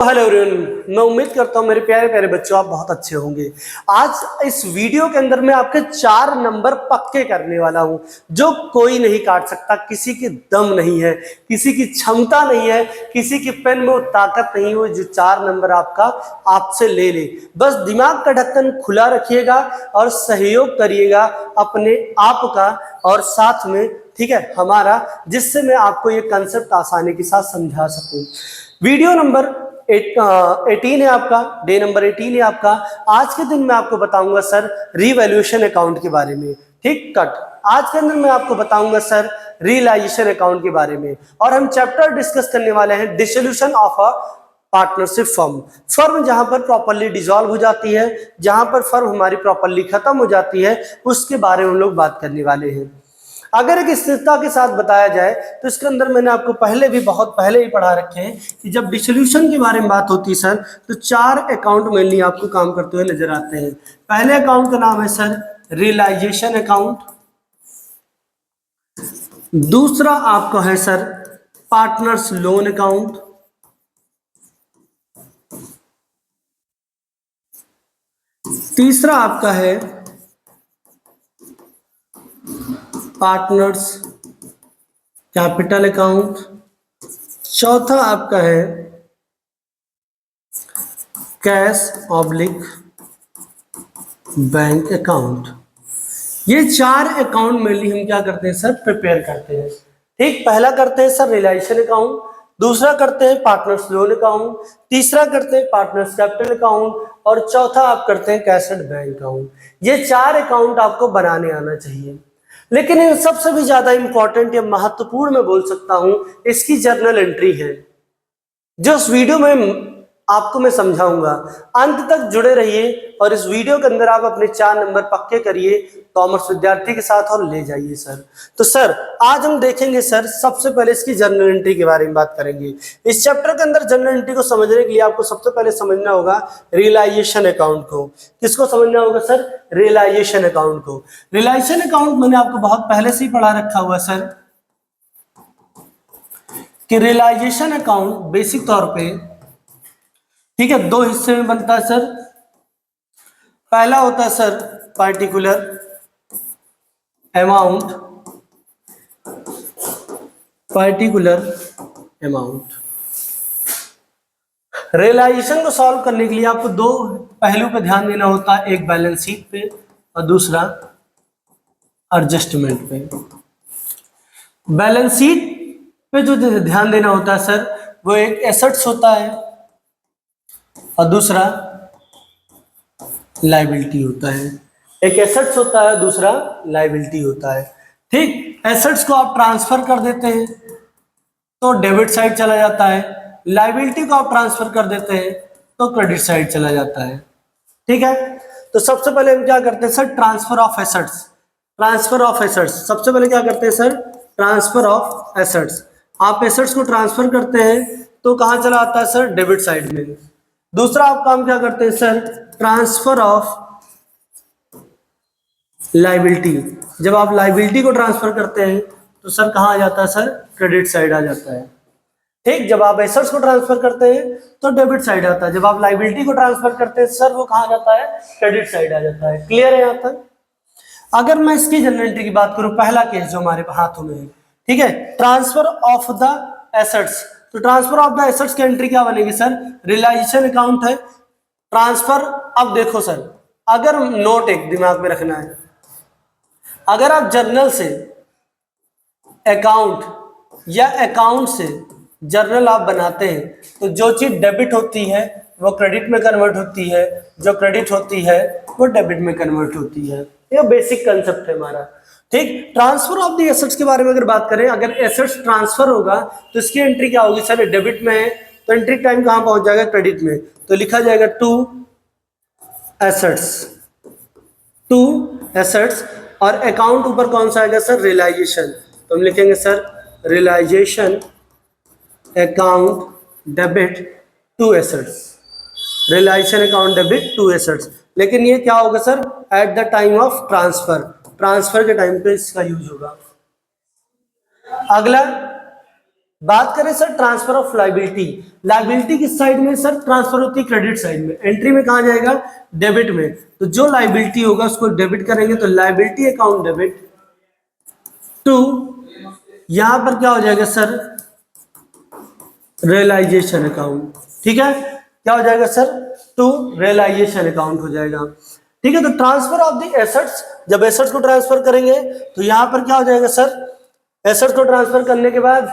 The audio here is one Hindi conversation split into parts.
हेलो एवरीवन, मैं उम्मीद करता हूँ मेरे प्यारे प्यारे बच्चों आप बहुत अच्छे होंगे। आज इस वीडियो के अंदर मैं आपके 4 नंबर पक्के करने वाला हूँ जो कोई नहीं काट सकता। किसी की दम नहीं है, किसी की क्षमता नहीं है, किसी की पेन में वो ताकत नहीं हो जो 4 नंबर आपका आपसे ले ले। बस दिमाग का ढक्कन खुला रखिएगा और सहयोग करिएगा अपने आप का और साथ में, ठीक है, हमारा, जिससे मैं आपको ये कंसेप्ट आसानी के साथ समझा सकूं। वीडियो नंबर 18 है आपका, डे नंबर 18 है आपका। आज के दिन मैं आपको बताऊंगा सर रिवैल्यूएशन अकाउंट के बारे में। ठीक कट। आज के अंदर मैं आपको बताऊंगा सर रियलाइजेशन अकाउंट के बारे में, और हम चैप्टर डिस्कस करने वाले हैं dissolution of a partnership firm जहां पर प्रॉपर्ली डिसॉल्व हो जाती है, जहां पर फर्म हमारी प्रॉपर्ली खत्म हो जाती है, उसके बारे में हम लोग बात करने वाले हैं। अगर एक स्थिरता के साथ बताया जाए तो इसके अंदर मैंने आपको पहले भी बहुत पहले ही पढ़ा रखे हैं कि जब डिसोल्यूशन के बारे में बात होती है सर तो 4 अकाउंट मेनली आपको काम करते हुए नजर आते हैं। पहले अकाउंट का नाम है सर रियलाइजेशन अकाउंट, दूसरा आपका है सर पार्टनर्स लोन अकाउंट, तीसरा आपका है पार्टनर्स कैपिटल अकाउंट, चौथा आपका है कैश ऑब्लिक बैंक अकाउंट। ये 4 अकाउंट मेनली हम क्या करते हैं सर प्रिपेयर करते हैं। ठीक, पहला करते हैं सर रियलाइजेशन अकाउंट, दूसरा करते हैं पार्टनर्स लोन अकाउंट, तीसरा करते हैं पार्टनर्स कैपिटल अकाउंट, और चौथा आप करते हैं कैश बैंक अकाउंट। ये 4 अकाउंट आपको बनाने आना चाहिए। लेकिन इन सबसे भी ज्यादा इंपॉर्टेंट या महत्वपूर्ण मैं बोल सकता हूं इसकी जर्नल एंट्री है, जो इस वीडियो में आपको मैं समझाऊंगा। अंत तक जुड़े रहिए और इस वीडियो के अंदर आप अपने 4 नंबर पक्के करिए कॉमर्स विद्यार्थी के साथ और ले जाइए सर। तो सर आज हम देखेंगे सर, सबसे पहले इसकी जर्नल एंट्री के बारे में बात करेंगे। इस चैप्टर के अंदर जर्नल एंट्री को समझने के लिए आपको सबसे पहले समझना होगा रियलाइजेशन अकाउंट को। किसको समझना होगा सर? रियलाइजेशन अकाउंट को। रियलाइजेशन अकाउंट मैंने आपको बहुत पहले से ही पढ़ा रखा हुआ सर कि रियलाइजेशन अकाउंट बेसिक तौर पे, ठीक है, 2 हिस्से में बनता है सर। पहला होता है सर पार्टिकुलर अमाउंट, रियलाइजेशन को सॉल्व करने के लिए आपको 2 पहलू पे ध्यान देना होता है, एक बैलेंस शीट पे और दूसरा एडजस्टमेंट पे। बैलेंस शीट पे जो ध्यान देना होता है सर वो एक एसेट्स होता है और दूसरा लायबिलिटी होता है। एक एसेट्स होता है, दूसरा लायबिलिटी होता है। ठीक, एसेट्स को आप ट्रांसफर कर देते हैं तो डेबिट साइड चला जाता है, लायबिलिटी को आप ट्रांसफर कर देते हैं तो क्रेडिट साइड चला जाता है। ठीक है, तो सबसे पहले हम क्या करते हैं sir? Transfer of assets. Transfer of assets सबसे पहले क्या करते हैं सर? Transfer of assets. आप एसेट्स को ट्रांसफर करते हैं तो कहां चला आता है सर? डेबिट साइड में। दूसरा आप काम क्या करते हैं सर? Transfer of liability. जब आप लायबिलिटी को ट्रांसफर करते हैं तो सर कहां आ जाता है सर? क्रेडिट साइड आ जाता है। ठीक, जब आप एसेट्स को ट्रांसफर करते हैं तो डेबिट साइड आता है, जब आप लायबिलिटी को ट्रांसफर करते हैं सर वो कहां जाता है? क्रेडिट साइड आ जाता है। क्लियर है यहां तक? अगर मैं इसकी जनरल एंट्री की बात करूं, पहला केस जो हमारे हाथों में है, ठीक है, ट्रांसफर ऑफ द एसेट्स। तो ट्रांसफर ऑफ द एसेट्स की एंट्री क्या बनेगी सर? रियलाइजेशन अकाउंट है, ट्रांसफर। अब देखो सर, अगर नोट एक दिमाग में रखना है, अगर आप जर्नल से अकाउंट या अकाउंट से जर्नल आप बनाते हैं तो जो चीज डेबिट होती है वो क्रेडिट में कन्वर्ट होती है, जो क्रेडिट होती है वो डेबिट में कन्वर्ट होती है। ये बेसिक कंसेप्ट है हमारा। ठीक, ट्रांसफर ऑफ द एसेट्स के बारे में अगर बात करें, अगर एसेट्स ट्रांसफर होगा तो इसकी एंट्री क्या होगी सर? डेबिट में है तो एंट्री टाइम कहां पहुंच जाएगा? क्रेडिट में। तो लिखा जाएगा टू एसेट्स, और अकाउंट ऊपर कौन सा आएगा सर? रियलाइजेशन। तो हम लिखेंगे sir realisation account debit to assets. Realisation account debit to assets. लेकिन ये क्या होगा sir? At the time of transfer. Transfer के टाइम पे इसका यूज होगा। अगला बात करें sir transfer of liability, liability किस साइड में सर, ट्रांसफर होती है क्रेडिट साइड में, एंट्री में कहा जाएगा, डेबिट में। तो जो लाइबिलिटी होगा उसको डेबिट करेंगे, तो लाइबिलिटी अकाउंट डेबिट टू, यहां पर क्या हो जाएगा सर, रियलाइजेशन अकाउंट। ठीक है, क्या हो जाएगा सर, टू रियलाइजेशन अकाउंट हो जाएगा। ठीक है, तो ट्रांसफर ऑफ द एसेट्स, जब एसेट्स को ट्रांसफर करेंगे तो यहां पर क्या हो जाएगा सर, एसेट्स को ट्रांसफर करने के बाद,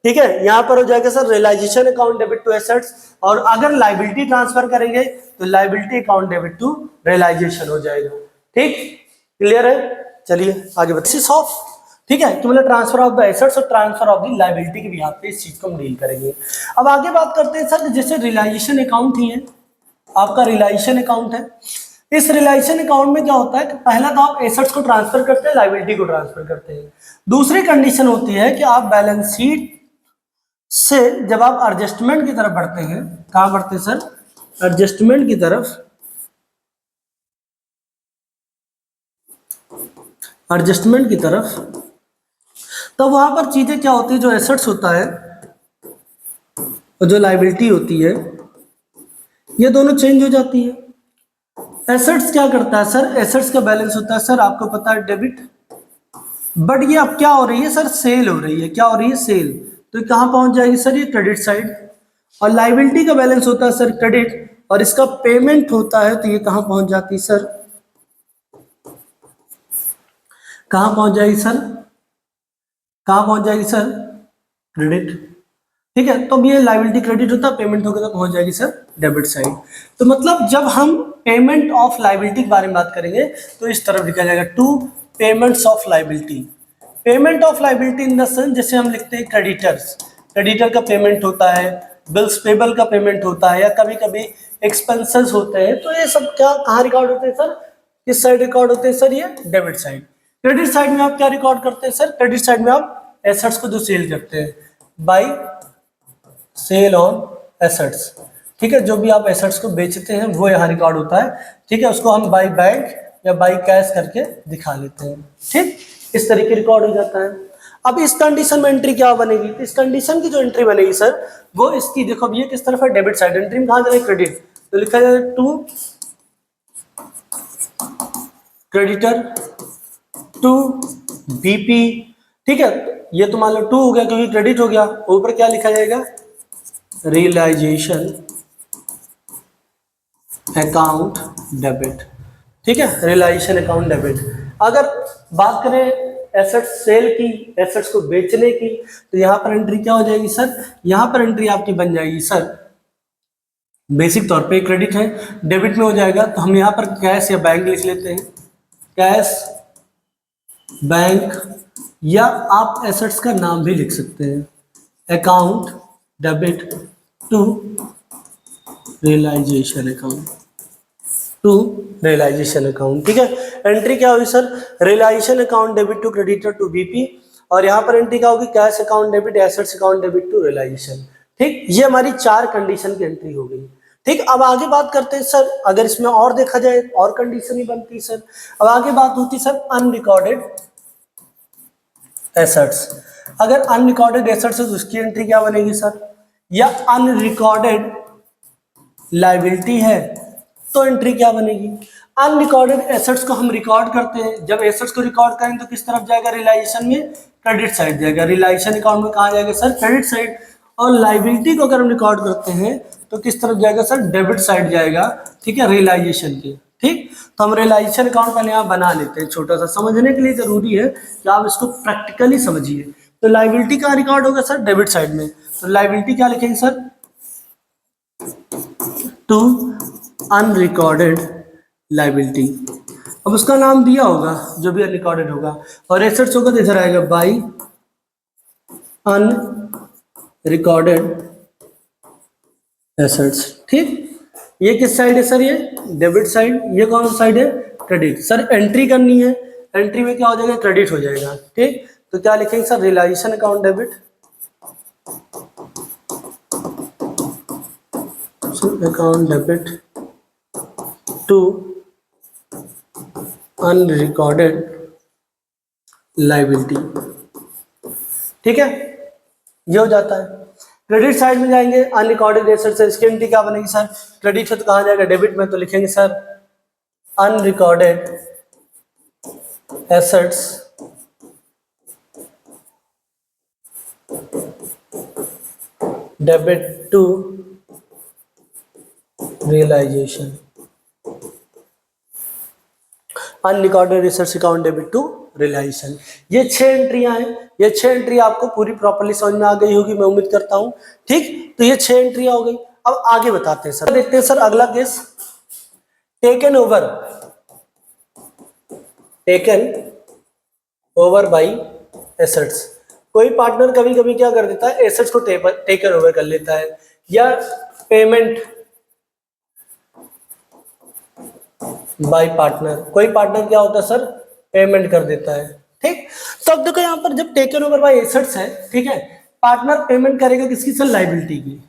ठीक है, यहां पर हो जाएगा sir realisation account debit to assets, और अगर लाइबिलिटी ट्रांसफर करेंगे तो liability account debit to realisation हो जाएगा। ठीक, क्लियर है, चलिए आगे बढ़ते ऑफ, ठीक है, कि मतलब ट्रांसफर ऑफ द एसेट्स और ट्रांसफर ऑफ द लाइबिलिटी के बिहाफ पे इस चीज को हम डील करेंगे। अब आगे बात करते हैं सर, जैसे रियलाइजेशन अकाउंट ही है, आपका रियलाइजेशन अकाउंट है, इस रियलाइजेशन अकाउंट में क्या होता है कि पहला तो आप एसेट्स को ट्रांसफर करते हैं, लाइबिलिटी को ट्रांसफर करते हैं। दूसरी कंडीशन होती है कि आप बैलेंस शीट से जब आप एडजस्टमेंट की तरफ बढ़ते हैं, कहां बढ़ते हैं सर, एडजस्टमेंट की तरफ, एडजस्टमेंट की तरफ, तो वहां पर चीजें क्या होती है, जो एसेट्स होता है और जो लाइबिलिटी होती है, ये दोनों चेंज हो जाती है। एसेट्स क्या करता है सर, एसेट्स का बैलेंस होता है सर, आपको पता है डेबिट, बट ये अब क्या हो रही है सर, सेल हो रही है, क्या हो रही है, सेल, तो ये कहां पहुंच जाएगी सर, ये क्रेडिट साइड। और लाइबिलिटी का बैलेंस होता है सर क्रेडिट, और इसका पेमेंट होता है, तो ये कहां पहुंच जाती है सर, कहां पहुंच जाएगी सर, कहां पहुंच जाएगी सर, क्रेडिट। ठीक है, तो अब ये लाइबिलिटी क्रेडिट होता है, पेमेंट होगा तो पहुंच जाएगी सर डेबिट साइड। तो मतलब जब हम पेमेंट ऑफ लाइबिलिटी के बारे में बात करेंगे तो इस तरफ लिखा जाएगा, to payments of liability. Payment of liability in the sense, जैसे हम लिखते हैं क्रेडिटर्स, क्रेडिटर का पेमेंट होता है, बिल्स पेबल का पेमेंट होता है, या कभी कभी एक्सपेंसेस होते हैं, तो ये सब क्या कहाँ रिकॉर्ड होते हैं सर, किस साइड रिकॉर्ड होते हैं सर, ये डेबिट साइड। क्रेडिट साइड में आप क्या रिकॉर्ड करते हैं सर, क्रेडिट साइड में आप एसेट्स को जो सेल करते हैं, बाई सेल ऑन एसेट्स। ठीक है, जो भी आप एसेट्स को बेचते हैं वो यहाँ रिकॉर्ड होता है। ठीक है, उसको हम बाई बैंक या बाई कैश करके दिखा लेते हैं। ठीक, इस तरीके रिकॉर्ड हो जाता है। अब इस कंडीशन में एंट्री क्या बनेगी, इस कंडीशन की जो एंट्री बनेगी सर, वो इसकी देखो, अब ये किस तरफ है, डेबिट साइड, एंट्री में कहा जाएगा क्रेडिट, तो लिखा जाएगा टू क्रेडिटर टू बीपी। ठीक है, ये तो मान लो टू हो गया क्योंकि क्रेडिट हो गया, ऊपर क्या लिखा जाएगा, रियलाइजेशन अकाउंट डेबिट। ठीक है, रियलाइजेशन अकाउंट डेबिट। अगर बात करें एसेट्स सेल की, एसेट्स को बेचने की, तो यहां पर एंट्री क्या हो जाएगी सर, यहां पर एंट्री आपकी बन जाएगी सर, बेसिक तौर पे क्रेडिट है, डेबिट में हो जाएगा, तो हम यहां पर कैश या बैंक लिख लेते हैं, कैश बैंक, या आप एसेट्स का नाम भी लिख सकते हैं, account debit to realisation account, to realisation account. ठीक है, एंट्री क्या होगी sir, realisation account debit to creditor to BP, और यहाँ पर एंट्री क्या होगी, cash account debit, assets account debit to realisation. ठीक, ये हमारी चार कंडीशन की एंट्री हो गई। ठीक, अब आगे बात करते हैं सर, अगर इसमें और देखा जाए और कंडीशन ही बनती है सर। अब आगे बात होती है सर अनरिकॉर्डेड एसेट्स। अगर अनरिकॉर्डेड एसेट्स है तो उसकी एंट्री क्या बनेगी सर, या अनरिकॉर्डेड लायबिलिटी है तो एंट्री क्या बनेगी। अनरिकॉर्डेड एसेट्स को हम रिकॉर्ड करते हैं, जब एसेट्स को रिकॉर्ड करें तो किस तरफ जाएगा, रियलाइजेशन में क्रेडिट साइड जाएगा, रियलाइजेशन अकाउंट में कहा जाएगा सर, क्रेडिट साइड। और लायबिलिटी को अगर हम रिकॉर्ड करते हैं तो किस तरफ जाएगा सर, डेबिट साइड जाएगा। ठीक है, रियलाइजेशन के। ठीक, तो हम रियलाइजेशन अकाउंट पहले यहाँ बना लेते हैं, छोटा सा, समझने के लिए जरूरी है कि आप इसको प्रैक्टिकली समझिए। तो लायबिलिटी का रिकॉर्ड होगा सर डेबिट साइड में, तो लायबिलिटी क्या लिखेंगे सर, टू अनरिकॉर्डेड लायबिलिटी। अब उसका नाम दिया होगा जो भी अनरिकॉर्डेड होगा, और एसेट्स होगा तो इधर आएगा बाई अनरिकॉर्डेड एसेट्स। ठीक, ये किस साइड है सर, ये डेबिट साइड, ये कौन सा साइड है, क्रेडिट। सर एंट्री करनी है, एंट्री में क्या हो जाएगा, क्रेडिट हो जाएगा। ठीक, तो क्या लिखेंगे sir, realisation account debit account debit to unrecorded liability. ठीक है, ये हो जाता है। क्रेडिट साइड में जाएंगे, अनरिकॉर्डेड एसेट्स है, इसकी एंट्री क्या बनेगी सर? क्रेडिट से तो कहाँ जाएगा? डेबिट में, तो लिखेंगे sir unrecorded assets debit to realisation, unrecorded assets account debit to realisation. ये 6 एंट्रियां हैं। ये 6 एंट्री आपको पूरी प्रॉपर्ली समझ में आ गई होगी, मैं उम्मीद करता हूं। ठीक, तो ये 6 एंट्रियां हो गई। अब आगे बताते हैं सर, देखते हैं सर अगला case, taken over by assets. कोई पार्टनर कभी कभी क्या कर देता है, एसेट्स को टेकन ओवर कर लेता है, या पेमेंट बाय पार्टनर। कोई पार्टनर क्या होता है सर, पेमेंट कर देता है। ठीक, तो अब देखो यहाँ पर जब टेकन ओवर बाय एसेट्स है, ठीक है, पार्टनर पेमेंट करेगा किसकी सर? लायबिलिटी की।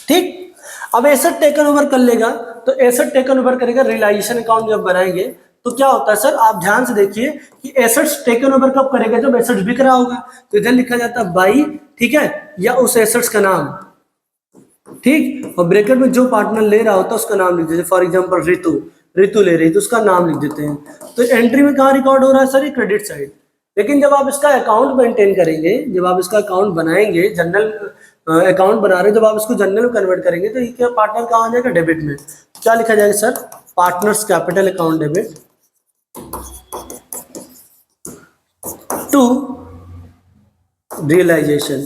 ठीक, अब एसेट टेकन ओवर कर लेगा, तो एसेट टेकन ओवर करेगा, रियलाइजेशन अकाउंट जब बनाएंगे तो क्या होता है सर, आप ध्यान से देखिए कि एसेट्स टेकन ओवर कब करेगा? जब एसेट्स बिक रहा होगा, तो इधर लिखा जाता है बाई, ठीक है, या उस एसेट्स का नाम। ठीक, और ब्रैकेट में जो पार्टनर ले रहा होता है उसका नाम लिख देते हैं। फॉर एग्जांपल रितु ले रही तो उसका नाम लिख देते हैं। तो एंट्री में कहाँ रिकॉर्ड हो रहा है सर? ये क्रेडिट साइड। लेकिन जब आप इसका अकाउंट मेंटेन करेंगे, जब आप इसका अकाउंट बनाएंगे, जनरल अकाउंट बना रहे, जब आप इसको जनरल में कन्वर्ट करेंगे तो ये क्या पार्टनर कहाँ आ जाएगा? डेबिट में। क्या लिखा जाएगा sir? Partners capital account debit to realisation,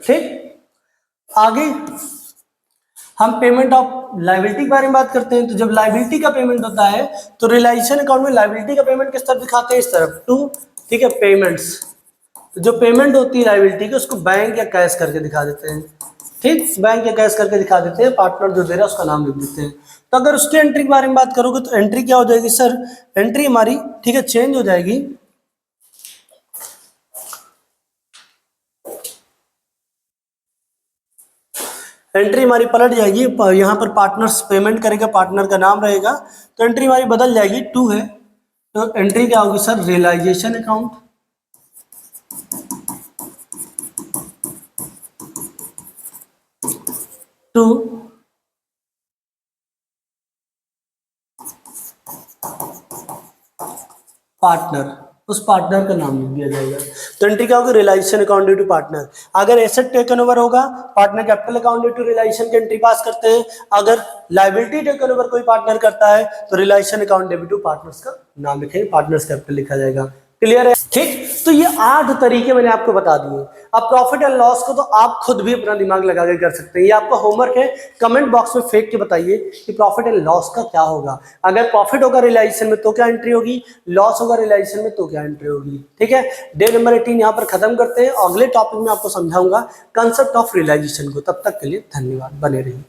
ठीक। आगे हम पेमेंट ऑफ लायबिलिटी के बारे में बात करते हैं। तो जब लायबिलिटी का पेमेंट होता है तो रियलाइजेशन अकाउंट में लायबिलिटी का पेमेंट किस तरफ दिखाते हैं? इस तरफ, टू, ठीक है, पेमेंट्स। तो जो पेमेंट होती है लायबिलिटी की उसको बैंक या कैश करके दिखा देते हैं। ठीक, बैंक या कैश करके दिखा देते हैं, पार्टनर जो दे रहा है उसका नाम लिख देते हैं। तो अगर उसकी एंट्री के बारे में बात करोगे तो एंट्री क्या हो जाएगी सर? एंट्री हमारी, ठीक है, चेंज हो जाएगी। एंट्री हमारी पलट जाएगी, यहाँ पर पार्टनर्स पेमेंट करेगा, पार्टनर का नाम रहेगा, तो एंट्री हमारी बदल जाएगी, टू है, तो एंट्री क्या होगी sir? Realisation account to partner, उस पार्टनर का नाम लिख दिया जाएगा। तो एंट्री क्या होगी? Realisation account due to partner. अगर एसेट टेकन ओवर होगा, partner capital account due to realisation की एंट्री पास करते हैं। अगर लायबिलिटी टेकन ओवर कोई पार्टनर करता है तो realisation account debit to partners का नाम लिखेंगे, पार्टनर्स कैपिटल लिखा जाएगा। क्लियर है? ठीक, तो ये 8 तरीके मैंने आपको बता दिए। अब प्रॉफिट एंड लॉस को तो आप खुद भी अपना दिमाग लगा के कर सकते हैं। ये आपका होमवर्क है, कमेंट बॉक्स में फेंक के बताइए कि प्रॉफिट एंड लॉस का क्या होगा। अगर प्रॉफिट होगा रियलाइजेशन में तो क्या एंट्री होगी, लॉस होगा रियलाइजेशन में तो क्या एंट्री होगी। ठीक है, डे नंबर 18 यहाँ पर खत्म करते हैं। अगले टॉपिक में आपको समझाऊंगा कंसेप्ट ऑफ रियलाइजेशन को। तब तक के लिए धन्यवाद, बने रहिए।